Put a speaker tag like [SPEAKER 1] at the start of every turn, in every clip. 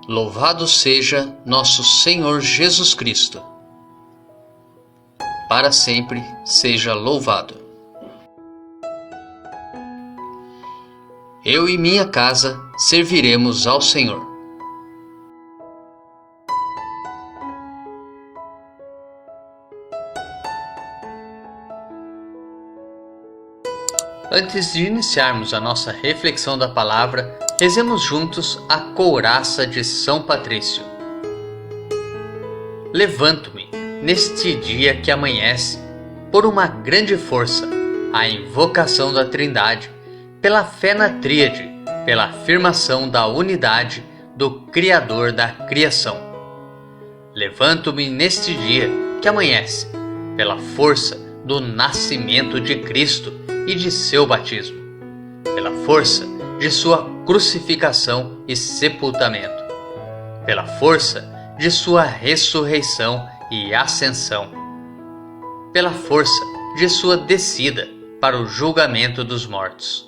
[SPEAKER 1] Louvado seja nosso Senhor Jesus Cristo. Para sempre seja louvado. Eu e minha casa serviremos ao Senhor. Antes de iniciarmos a nossa reflexão da palavra, rezemos juntos a couraça de São Patrício. Levanto-me, neste dia que amanhece, por uma grande força, a invocação da Trindade, pela fé na Tríade, pela afirmação da unidade do Criador da criação. Levanto-me neste dia que amanhece, pela força do nascimento de Cristo e de seu batismo, pela força de sua crucificação e sepultamento, pela força de sua ressurreição e ascensão, pela força de sua descida para o julgamento dos mortos.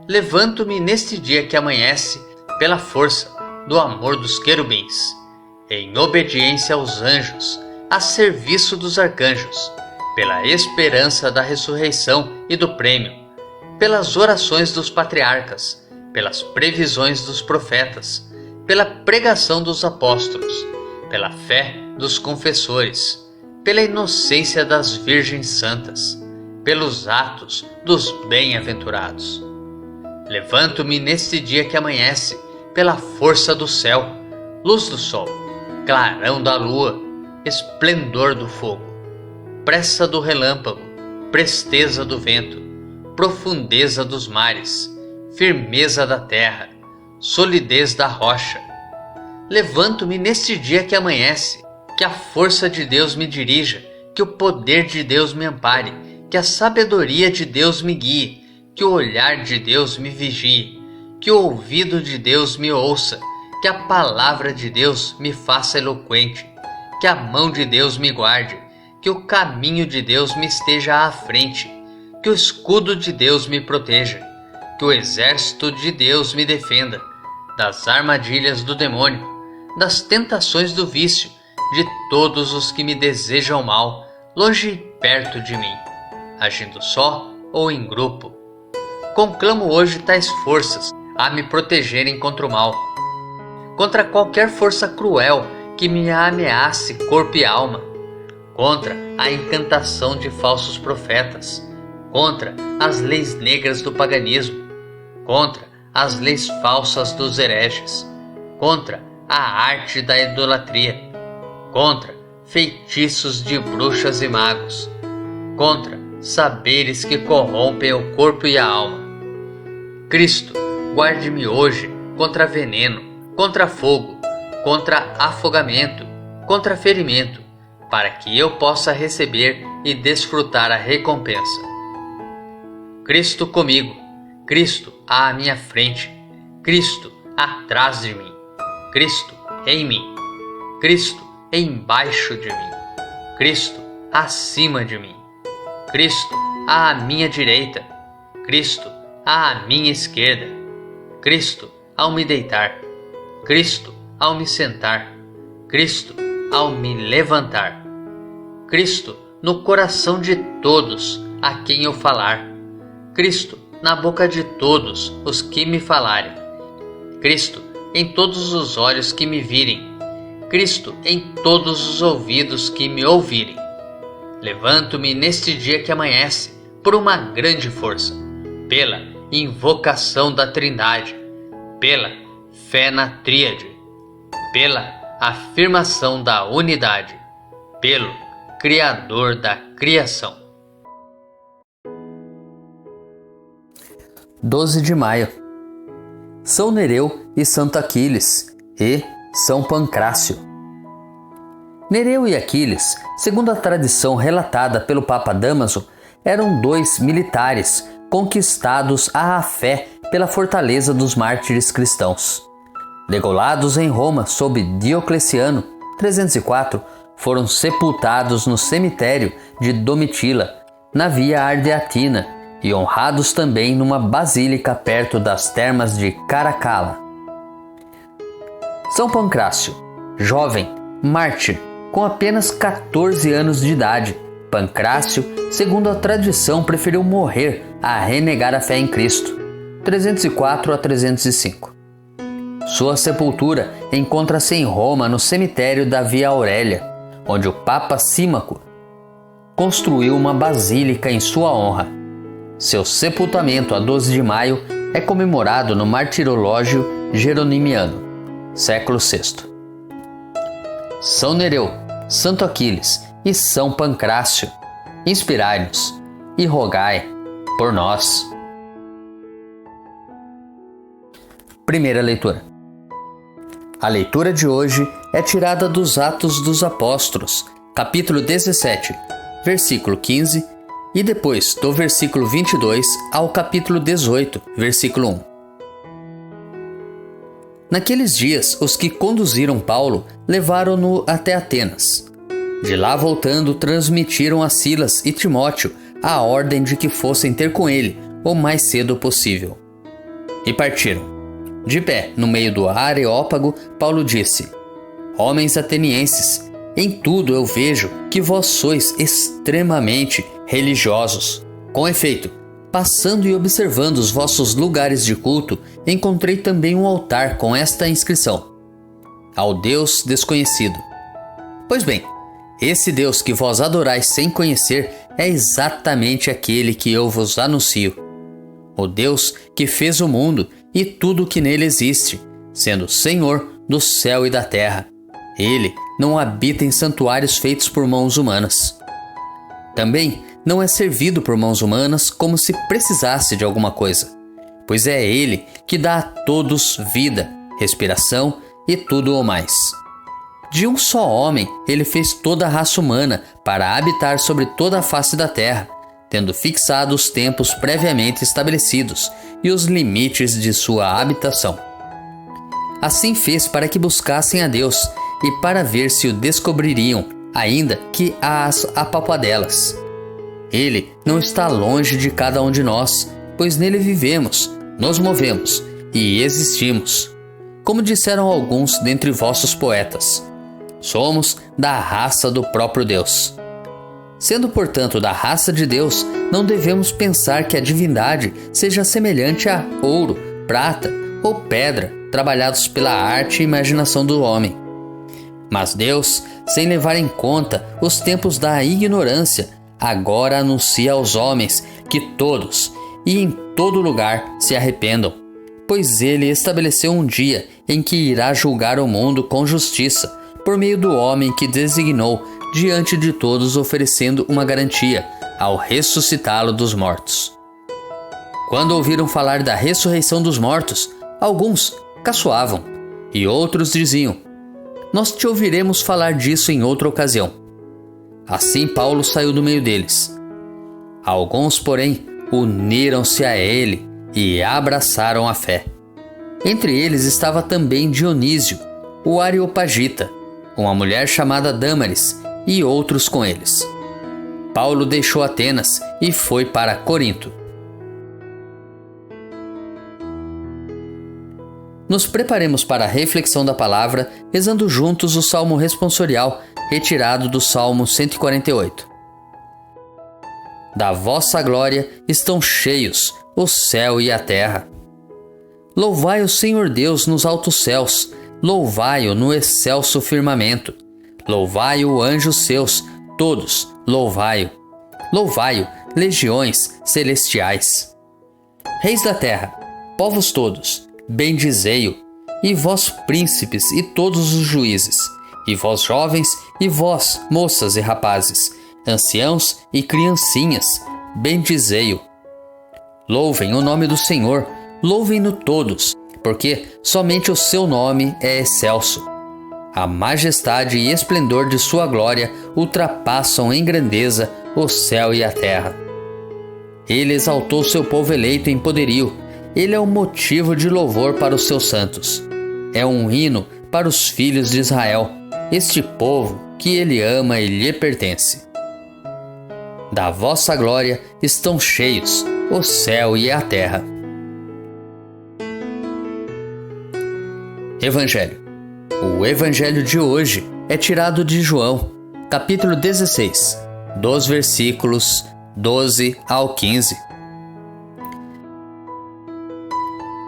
[SPEAKER 1] Levanto-me neste dia que amanhece pela força do amor dos querubins, em obediência aos anjos, a serviço dos arcanjos, pela esperança da ressurreição e do prêmio, pelas orações dos patriarcas, pelas previsões dos profetas, pela pregação dos apóstolos, pela fé dos confessores, pela inocência das virgens santas, pelos atos dos bem-aventurados. Levanto-me neste dia que amanhece, pela força do céu, luz do sol, clarão da lua, esplendor do fogo, pressa do relâmpago, presteza do vento, profundeza dos mares, firmeza da terra, solidez da rocha. Levanto-me neste dia que amanhece, que a força de Deus me dirija, que o poder de Deus me ampare, que a sabedoria de Deus me guie, que o olhar de Deus me vigie, que o ouvido de Deus me ouça, que a palavra de Deus me faça eloquente, que a mão de Deus me guarde, que o caminho de Deus me esteja à frente, que o escudo de Deus me proteja, que o exército de Deus me defenda, das armadilhas do demônio, das tentações do vício, de todos os que me desejam mal, longe e perto de mim, agindo só ou em grupo. Conclamo hoje tais forças a me protegerem contra o mal, contra qualquer força cruel que me ameace corpo e alma, contra a encantação de falsos profetas, contra as leis negras do paganismo, contra as leis falsas dos hereges, contra a arte da idolatria, contra feitiços de bruxas e magos, contra saberes que corrompem o corpo e a alma. Cristo, guarde-me hoje contra veneno, contra fogo, contra afogamento, contra ferimento, para que eu possa receber e desfrutar a recompensa. Cristo comigo, Cristo à minha frente, Cristo atrás de mim, Cristo em mim, Cristo embaixo de mim, Cristo acima de mim, Cristo à minha direita, Cristo à minha esquerda, Cristo ao me deitar, Cristo ao me sentar, Cristo ao me levantar, Cristo no coração de todos a quem eu falar, Cristo na boca de todos os que me falarem, Cristo em todos os olhos que me virem, Cristo em todos os ouvidos que me ouvirem. Levanto-me neste dia que amanhece por uma grande força, pela invocação da Trindade, pela fé na Tríade, pela afirmação da unidade, pelo Criador da criação.
[SPEAKER 2] 12 de maio. São Nereu e Santo Aquiles e São Pancrácio. Nereu e Aquiles, segundo a tradição relatada pelo Papa Dámaso, eram dois militares conquistados à fé pela fortaleza dos mártires cristãos. Degolados em Roma sob Diocleciano, 304, foram sepultados no cemitério de Domitila, na Via Ardeatina, e honrados também numa basílica perto das termas de Caracalla. São Pancrácio, jovem, mártir, com apenas 14 anos de idade. Pancrácio, segundo a tradição, preferiu morrer a renegar a fé em Cristo. 304 a 305. Sua sepultura encontra-se em Roma, no cemitério da Via Aurélia, onde o Papa Símaco construiu uma basílica em sua honra. Seu sepultamento, a 12 de maio, é comemorado no Martirológio Jeronimiano, século VI. São Nereu, Santo Aquiles e São Pancrácio, inspirai-nos e rogai por nós. Primeira leitura. A leitura de hoje é tirada dos Atos dos Apóstolos, capítulo 17, versículo 15, e depois do versículo 22 ao capítulo 18, versículo 1. Naqueles dias, os que conduziram Paulo levaram-no até Atenas. De lá voltando, transmitiram a Silas e Timóteo a ordem de que fossem ter com ele o mais cedo possível. E partiram. De pé, no meio do Areópago, Paulo disse: Homens atenienses, em tudo eu vejo que vós sois extremamente religiosos. Com efeito, passando e observando os vossos lugares de culto, encontrei também um altar com esta inscrição: Ao Deus desconhecido. Pois bem, esse Deus que vós adorais sem conhecer é exatamente aquele que eu vos anuncio. O Deus que fez o mundo e tudo o que nele existe, sendo Senhor do céu e da terra. Ele não habita em santuários feitos por mãos humanas. Também não é servido por mãos humanas como se precisasse de alguma coisa, pois é Ele que dá a todos vida, respiração e tudo o mais. De um só homem, Ele fez toda a raça humana para habitar sobre toda a face da terra, tendo fixado os tempos previamente estabelecidos e os limites de sua habitação. Assim fez para que buscassem a Deus e para ver se o descobririam, ainda que às apalpadelas. Ele não está longe de cada um de nós, pois nele vivemos, nos movemos e existimos. Como disseram alguns dentre vossos poetas, somos da raça do próprio Deus. Sendo, portanto, da raça de Deus, não devemos pensar que a divindade seja semelhante a ouro, prata ou pedra, trabalhados pela arte e imaginação do homem. Mas Deus, sem levar em conta os tempos da ignorância, agora anuncia aos homens que todos e em todo lugar se arrependam, pois Ele estabeleceu um dia em que irá julgar o mundo com justiça, por meio do homem que designou diante de todos, oferecendo uma garantia ao ressuscitá-lo dos mortos. Quando ouviram falar da ressurreição dos mortos, alguns caçoavam e outros diziam: Nós te ouviremos falar disso em outra ocasião. Assim Paulo saiu do meio deles. Alguns, porém, uniram-se a ele e abraçaram a fé. Entre eles estava também Dionísio, o Areopagita, uma mulher chamada Dâmaris, e outros com eles. Paulo deixou Atenas e foi para Corinto. Nos preparemos para a reflexão da palavra, rezando juntos o Salmo responsorial, retirado do Salmo 148. Da vossa glória estão cheios o céu e a terra. Louvai o Senhor Deus nos altos céus, louvai-o no excelso firmamento. Louvai-o, anjos seus, todos, louvai-o. Louvai-o, legiões celestiais. Reis da terra, povos todos, bendizei-o. E vós, príncipes, e todos os juízes. E vós, jovens, e vós, moças e rapazes, anciãos e criancinhas, bendizei-o. Louvem o nome do Senhor, louvem-no todos, porque somente o seu nome é excelso. A majestade e esplendor de sua glória ultrapassam em grandeza o céu e a terra. Ele exaltou seu povo eleito em poderio. Ele é um motivo de louvor para os seus santos. É um hino para os filhos de Israel, este povo que ele ama e lhe pertence. Da vossa glória estão cheios o céu e a terra. Evangelho. O evangelho de hoje é tirado de João, capítulo 16, dos versículos 12 ao 15.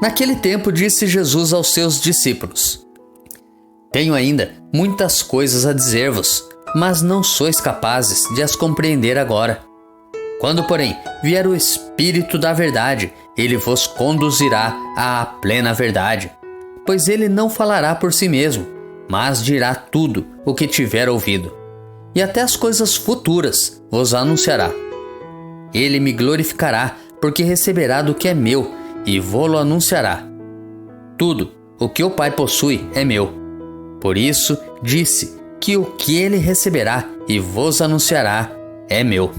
[SPEAKER 2] Naquele tempo disse Jesus aos seus discípulos: Tenho ainda muitas coisas a dizer-vos, mas não sois capazes de as compreender agora. Quando, porém, vier o Espírito da verdade, ele vos conduzirá à plena verdade. Pois ele não falará por si mesmo, mas dirá tudo o que tiver ouvido. E até as coisas futuras vos anunciará. Ele me glorificará, porque receberá do que é meu, e vô-lo anunciará. Tudo o que o Pai possui é meu. Por isso disse que o que ele receberá e vos anunciará é meu.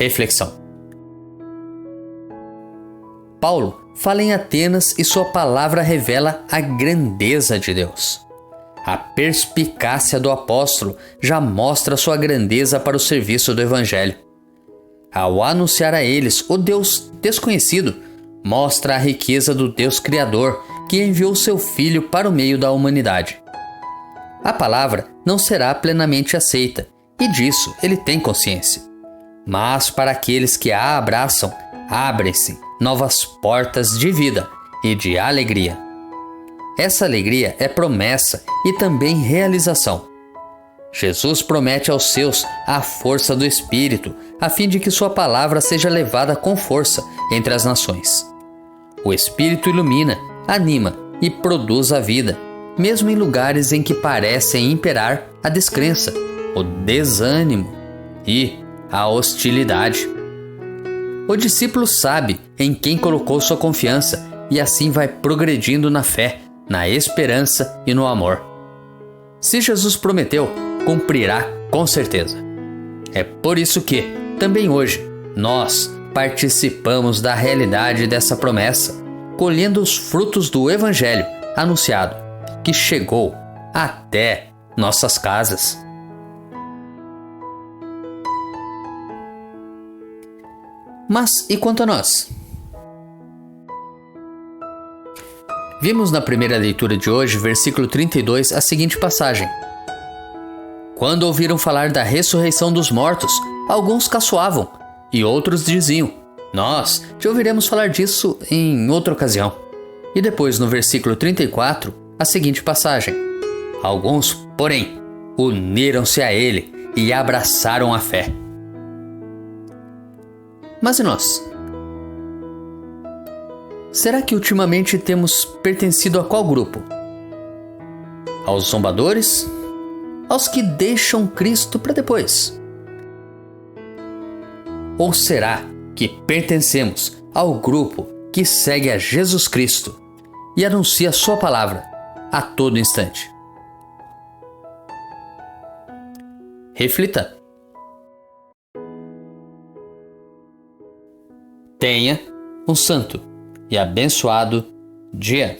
[SPEAKER 2] Reflexão. Paulo fala em Atenas e sua palavra revela a grandeza de Deus. A perspicácia do apóstolo já mostra sua grandeza para o serviço do Evangelho. Ao anunciar a eles o Deus desconhecido, mostra a riqueza do Deus Criador que enviou seu Filho para o meio da humanidade. A palavra não será plenamente aceita, e disso ele tem consciência. Mas para aqueles que a abraçam, abrem-se novas portas de vida e de alegria. Essa alegria é promessa e também realização. Jesus promete aos seus a força do Espírito, a fim de que sua palavra seja levada com força entre as nações. O Espírito ilumina, anima e produz a vida, mesmo em lugares em que parecem imperar a descrença, o desânimo e a hostilidade. O discípulo sabe em quem colocou sua confiança e assim vai progredindo na fé, na esperança e no amor. Se Jesus prometeu, cumprirá com certeza. É por isso que, também hoje, nós participamos da realidade dessa promessa, colhendo os frutos do Evangelho anunciado, que chegou até nossas casas. Mas e quanto a nós? Vimos na primeira leitura de hoje, versículo 32, a seguinte passagem. Quando ouviram falar da ressurreição dos mortos, alguns caçoavam, e outros diziam: Nós te ouviremos falar disso em outra ocasião. E depois, no versículo 34, a seguinte passagem. Alguns, porém, uniram-se a ele e abraçaram a fé. Mas e nós? Será que ultimamente temos pertencido a qual grupo? Aos zombadores? Aos que deixam Cristo para depois? Ou será que pertencemos ao grupo que segue a Jesus Cristo e anuncia a sua palavra a todo instante? Reflita. Tenha um santo e abençoado dia.